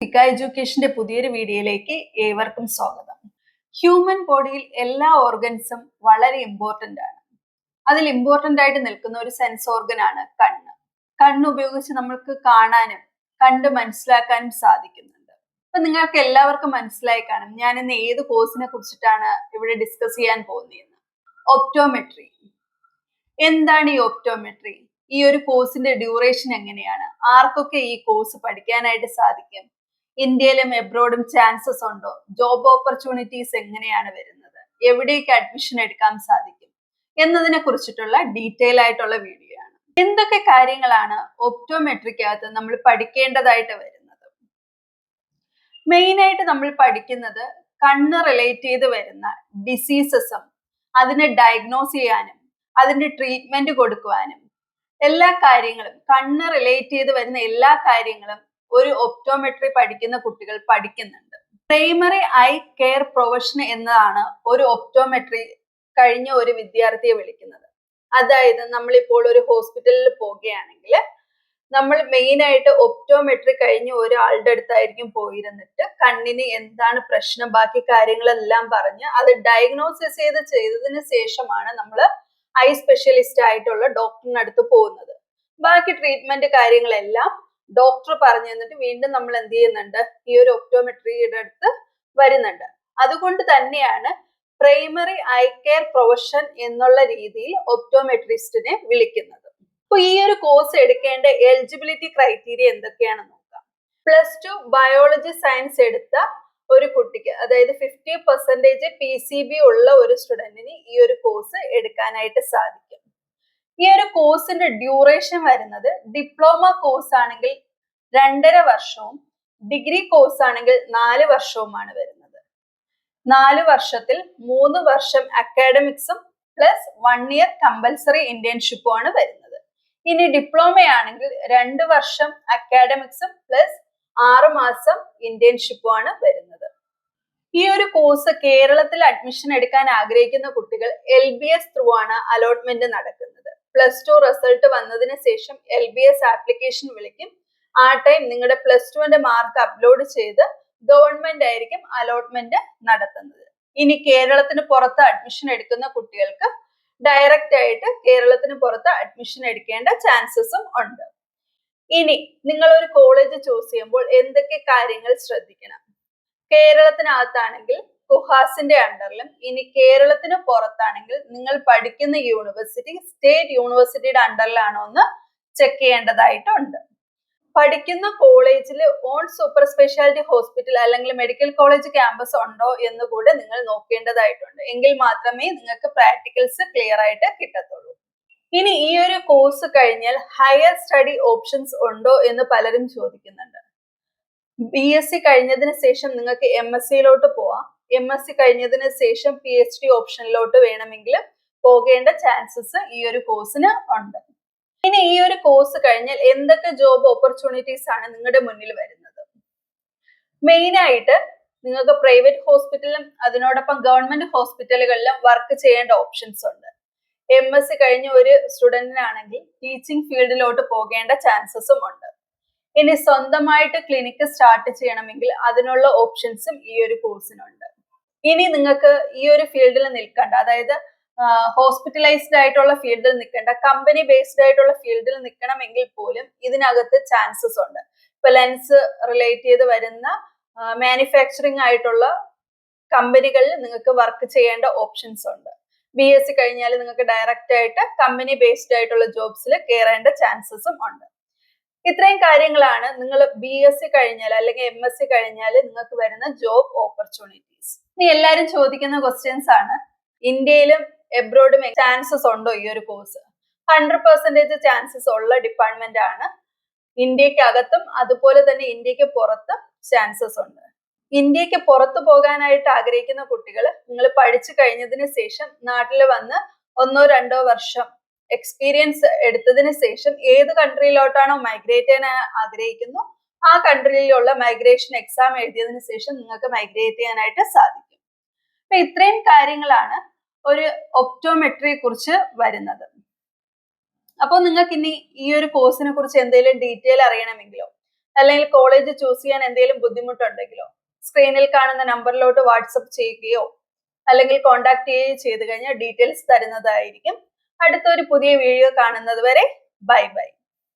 ഫിക്ക എഡ്യൂക്കേഷന്റെ പുതിയൊരു വീഡിയോയിലേക്ക് ഏവർക്കും സ്വാഗതം. ഹ്യൂമൻ ബോഡിയിൽ എല്ലാ ഓർഗൻസും വളരെ ഇമ്പോർട്ടന്റ് ആണ്. അതിൽ ഇമ്പോർട്ടന്റ് ആയിട്ട് നിൽക്കുന്ന ഒരു സെൻസ് ഓർഗൻ ആണ് കണ്ണ്. കണ്ണ് ഉപയോഗിച്ച് നമ്മൾക്ക് കാണാനും കണ്ട് മനസ്സിലാക്കാനും സാധിക്കുന്നുണ്ട്. അപ്പൊ നിങ്ങൾക്ക് എല്ലാവർക്കും മനസ്സിലായി കാണും ഞാൻ ഇന്ന് ഏത് കോഴ്സിനെ കുറിച്ചിട്ടാണ് ഇവിടെ ഡിസ്കസ് ചെയ്യാൻ പോകുന്നതെന്ന്. ഒപ്റ്റോമെട്രി. എന്താണ് ഈ ഒപ്റ്റോമെട്രി? ഈ ഒരു കോഴ്സിന്റെ ഡ്യൂറേഷൻ എങ്ങനെയാണ്? ആർക്കൊക്കെ ഈ കോഴ്സ് പഠിക്കാനായിട്ട് സാധിക്കും? ഇന്ത്യയിലും എബ്രോഡും ചാൻസസ് ഉണ്ടോ? ജോബ് ഓപ്പർച്യൂണിറ്റീസ് എങ്ങനെയാണ് വരുന്നത്? എവിടേക്ക് അഡ്മിഷൻ എടുക്കാൻ സാധിക്കും എന്നതിനെ കുറിച്ചിട്ടുള്ള ഡീറ്റെയിൽ ആയിട്ടുള്ള വീഡിയോ ആണ്. എന്തൊക്കെ കാര്യങ്ങളാണ് ഒപ്റ്റോമെട്രിക്കകത്ത് നമ്മൾ പഠിക്കേണ്ടതായിട്ട് വരുന്നത്? മെയിൻ ആയിട്ട് നമ്മൾ പഠിക്കുന്നത് കണ്ണ് റിലേറ്റ് ചെയ്ത് വരുന്ന ഡിസീസസും അതിനെ ഡയഗ്നോസ് ചെയ്യാനും അതിന്റെ ട്രീറ്റ്മെന്റ് കൊടുക്കുവാനും എല്ലാ കാര്യങ്ങളും കണ്ണ് റിലേറ്റ് ചെയ്ത് വരുന്ന എല്ലാ കാര്യങ്ങളും ഒരു ഒപ്റ്റോമെട്രി പഠിക്കുന്ന കുട്ടികൾ പഠിക്കുന്നുണ്ട്. പ്രൈമറി ഐ കെയർ പ്രൊഫഷൻ എന്നതാണ് ഒരു ഒപ്റ്റോമെട്രി കഴിഞ്ഞ ഒരു വിദ്യാർത്ഥിയെ വിളിക്കുന്നത്. അതായത് നമ്മളിപ്പോൾ ഒരു ഹോസ്പിറ്റലിൽ പോവുകയാണെങ്കിൽ നമ്മൾ മെയിൻ ആയിട്ട് ഒപ്റ്റോമെട്രി കഴിഞ്ഞ ഒരാളുടെ അടുത്തായിരിക്കും പോയിരുന്നിട്ട് കണ്ണിന് എന്താണ് പ്രശ്നം ബാക്കി കാര്യങ്ങളെല്ലാം പറഞ്ഞ് അത് ഡയഗ്നോസിസ് ചെയ്തതിന് ശേഷമാണ് നമ്മൾ ഐ സ്പെഷ്യലിസ്റ്റ് ആയിട്ടുള്ള ഡോക്ടറിന് അടുത്ത് പോകുന്നത്. ബാക്കി ട്രീറ്റ്മെന്റ് കാര്യങ്ങളെല്ലാം ഡോക്ടർ പറഞ്ഞു തന്നിട്ട് വീണ്ടും നമ്മൾ എന്ത് ചെയ്യുന്നുണ്ട്, ഈ ഒരു ഒപ്റ്റോമെട്രിയുടെ അടുത്ത് വരുന്നുണ്ട്. അതുകൊണ്ട് തന്നെയാണ് പ്രൈമറി ഐ കെയർ പ്രൊഫഷൻ എന്നുള്ള രീതിയിൽ ഒപ്റ്റോമെട്രിസ്റ്റിനെ വിളിക്കുന്നത്. അപ്പൊ ഈ ഒരു കോഴ്സ് എടുക്കേണ്ട എലിജിബിലിറ്റി ക്രൈറ്റീരിയ എന്തൊക്കെയാണെന്ന് നോക്കാം. +2 ബയോളജി സയൻസ് എടുത്ത ഒരു കുട്ടിക്ക്, അതായത് 50% PCB ഉള്ള ഒരു സ്റ്റുഡന്റിന് ഈ ഒരു കോഴ്സ് എടുക്കാനായിട്ട് സാധിക്കും. ഈ ഒരു കോഴ്സിന്റെ ഡ്യൂറേഷൻ വരുന്നത് ഡിപ്ലോമ കോഴ്സ് ആണെങ്കിൽ 2.5 വർഷവും ഡിഗ്രി കോഴ്സ് ആണെങ്കിൽ 4 വർഷവുമാണ് വരുന്നത്. 4 വർഷത്തിൽ 3 വർഷം അക്കാഡമിക്സും പ്ലസ് 1 ഇയർ കമ്പൽസറി ഇന്റേൺഷിപ്പും ആണ് വരുന്നത്. ഇനി ഡിപ്ലോമ ആണെങ്കിൽ 2 വർഷം അക്കാഡമിക്സും പ്ലസ് 6 മാസം ഇന്റേൺഷിപ്പും ആണ് വരുന്നത്. ഈ ഒരു കോഴ്സ് കേരളത്തിൽ അഡ്മിഷൻ എടുക്കാൻ ആഗ്രഹിക്കുന്ന കുട്ടികൾ LBS ത്രൂ ആണ് അലോട്ട്മെന്റ് നടക്കുന്നത്. +2 റിസൾട്ട് വന്നതിന് ശേഷം LBS ആപ്ലിക്കേഷൻ വിളിക്കും. ആ ടൈം നിങ്ങളുടെ +2ന്റെ മാർക്ക് അപ്ലോഡ് ചെയ്ത് ഗവൺമെന്റ് ആയിരിക്കും അലോട്ട്മെന്റ് നടത്തുന്നത്. ഇനി കേരളത്തിന് പുറത്ത് അഡ്മിഷൻ എടുക്കുന്ന കുട്ടികൾക്ക് ഡയറക്റ്റ് ആയിട്ട് കേരളത്തിന് പുറത്ത് അഡ്മിഷൻ എടുക്കേണ്ട ചാൻസസും ഉണ്ട്. ഇനി നിങ്ങൾ ഒരു കോളേജ് ചൂസ് ചെയ്യുമ്പോൾ എന്തൊക്കെ കാര്യങ്ങൾ ശ്രദ്ധിക്കണം? കേരളത്തിനകത്താണെങ്കിൽ കുഹാസിന്റെ അണ്ടറിലും, ഇനി കേരളത്തിന് പുറത്താണെങ്കിൽ നിങ്ങൾ പഠിക്കുന്ന യൂണിവേഴ്സിറ്റി സ്റ്റേറ്റ് യൂണിവേഴ്സിറ്റിയുടെ അണ്ടറിലാണോ എന്ന് ചെക്ക് ചെയ്യേണ്ടതായിട്ടുണ്ട്. പഠിക്കുന്ന കോളേജിൽ ഓൺ സൂപ്പർ സ്പെഷ്യാലിറ്റി ഹോസ്പിറ്റൽ അല്ലെങ്കിൽ മെഡിക്കൽ കോളേജ് ക്യാമ്പസ് ഉണ്ടോ എന്ന് കൂടെ നിങ്ങൾ നോക്കേണ്ടതായിട്ടുണ്ട്. എങ്കിൽ മാത്രമേ നിങ്ങൾക്ക് പ്രാക്ടിക്കൽസ് ക്ലിയർ ആയിട്ട് കിട്ടത്തുള്ളൂ. ഇനി ഈ ഒരു കോഴ്സ് കഴിഞ്ഞാൽ ഹയർ സ്റ്റഡി ഓപ്ഷൻസ് ഉണ്ടോ എന്ന് പലരും ചോദിക്കുന്നുണ്ട്. BSc കഴിഞ്ഞതിന് ശേഷം നിങ്ങൾക്ക് MScയിലോട്ട് പോവാം. MSc കഴിഞ്ഞതിന് ശേഷം PhD ഓപ്ഷനിലോട്ട് വേണമെങ്കിൽ പോകേണ്ട ചാൻസസ് ഈ ഒരു കോഴ്സിന് ഉണ്ട്. ഇനി ഈ ഒരു കോഴ്സ് കഴിഞ്ഞാൽ എന്തൊക്കെ ജോബ് ഓപ്പർച്യൂണിറ്റീസ് ആണ് നിങ്ങളുടെ മുന്നിൽ വരുന്നത്? മെയിൻ ആയിട്ട് നിങ്ങൾക്ക് പ്രൈവറ്റ് ഹോസ്പിറ്റലിലും അതിനോടൊപ്പം ഗവൺമെന്റ് ഹോസ്പിറ്റലുകളിലും വർക്ക് ചെയ്യേണ്ട ഓപ്ഷൻസ് ഉണ്ട്. MSc കഴിഞ്ഞ ഒരു സ്റ്റുഡന്റിനാണെങ്കിൽ ടീച്ചിങ് ഫീൽഡിലോട്ട് പോകേണ്ട ചാൻസസും ഉണ്ട്. ഇനി സ്വന്തമായിട്ട് ക്ലിനിക്ക് സ്റ്റാർട്ട് ചെയ്യണമെങ്കിൽ അതിനുള്ള ഓപ്ഷൻസും ഈ ഒരു കോഴ്സിനുണ്ട്. ഇനി നിങ്ങൾക്ക് ഈ ഒരു ഫീൽഡിൽ നിൽക്കണ്ട, അതായത് ഹോസ്പിറ്റലൈസ്ഡ് ആയിട്ടുള്ള ഫീൽഡിൽ നിൽക്കേണ്ട, കമ്പനി ബേസ്ഡ് ആയിട്ടുള്ള ഫീൽഡിൽ നിൽക്കണമെങ്കിൽ പോലും ഇതിനകത്ത് ചാൻസസ് ഉണ്ട്. ഇപ്പൊ ലെൻസ് റിലേറ്റ് ചെയ്ത് വരുന്ന മാനുഫാക്ചറിങ് ആയിട്ടുള്ള കമ്പനികളിൽ നിങ്ങൾക്ക് വർക്ക് ചെയ്യേണ്ട ഓപ്ഷൻസ് ഉണ്ട്. BSc കഴിഞ്ഞാൽ നിങ്ങൾക്ക് ഡയറക്റ്റ് ആയിട്ട് കമ്പനി ബേസ്ഡ് ആയിട്ടുള്ള ജോബ്സിൽ കയറേണ്ട ചാൻസസും ഉണ്ട്. ഇത്രയും കാര്യങ്ങളാണ് നിങ്ങൾ BSc കഴിഞ്ഞാൽ അല്ലെങ്കിൽ MSc കഴിഞ്ഞാൽ നിങ്ങൾക്ക് വരുന്ന ജോബ് ഓപ്പർച്യൂണിറ്റീസ്. ഇനി എല്ലാവരും ചോദിക്കുന്ന ക്വസ്റ്റ്യൻസ് ആണ്, ഇന്ത്യയിലും എബ്രോഡും ചാൻസസ് ഉണ്ടോ ഈ ഒരു കോഴ്സ്? 100% ചാൻസസ് ഉള്ള ഡിപ്പാർട്ട്മെന്റ് ആണ്. ഇന്ത്യക്ക് അകത്തും അതുപോലെ തന്നെ ഇന്ത്യക്ക് പുറത്തും ചാൻസസ് ഉണ്ട്. ഇന്ത്യക്ക് പുറത്തു പോകാനായിട്ട് ആഗ്രഹിക്കുന്ന കുട്ടികൾ നിങ്ങൾ പഠിച്ചു കഴിഞ്ഞതിന് ശേഷം നാട്ടിൽ വന്ന് 1-2 വർഷം എക്സ്പീരിയൻസ് എടുത്തതിന് ശേഷം ഏത് കൺട്രിയിലോട്ടാണോ മൈഗ്രേറ്റ് ചെയ്യാൻ ആഗ്രഹിക്കുന്നു ആ കൺട്രിയിലുള്ള മൈഗ്രേഷൻ എക്സാം എഴുതിയതിനു ശേഷം നിങ്ങൾക്ക് മൈഗ്രേറ്റ് ചെയ്യാനായിട്ട് സാധിക്കും. അപ്പൊ ഇത്രയും കാര്യങ്ങളാണ് ഒരു ഒപ്റ്റോമെട്രിയെ കുറിച്ച് വരുന്നത്. അപ്പോൾ നിങ്ങൾക്ക് ഇനി ഈ ഒരു കോഴ്സിനെ കുറിച്ച് എന്തെങ്കിലും ഡീറ്റെയിൽ അറിയണമെങ്കിലോ അല്ലെങ്കിൽ കോളേജ് ചൂസ് ചെയ്യാൻ എന്തെങ്കിലും ബുദ്ധിമുട്ടുണ്ടെങ്കിലോ സ്ക്രീനിൽ കാണുന്ന നമ്പറിലോട്ട് വാട്സപ്പ് ചെയ്യുകയോ അല്ലെങ്കിൽ കോൺടാക്ട് ചെയ്യുകയോ ചെയ്തു കഴിഞ്ഞാൽ ഡീറ്റെയിൽസ് തരുന്നതായിരിക്കും. അടുത്തൊരു പുതിയ വീഡിയോ കാണുന്നത് വരെ ബൈ ബൈ.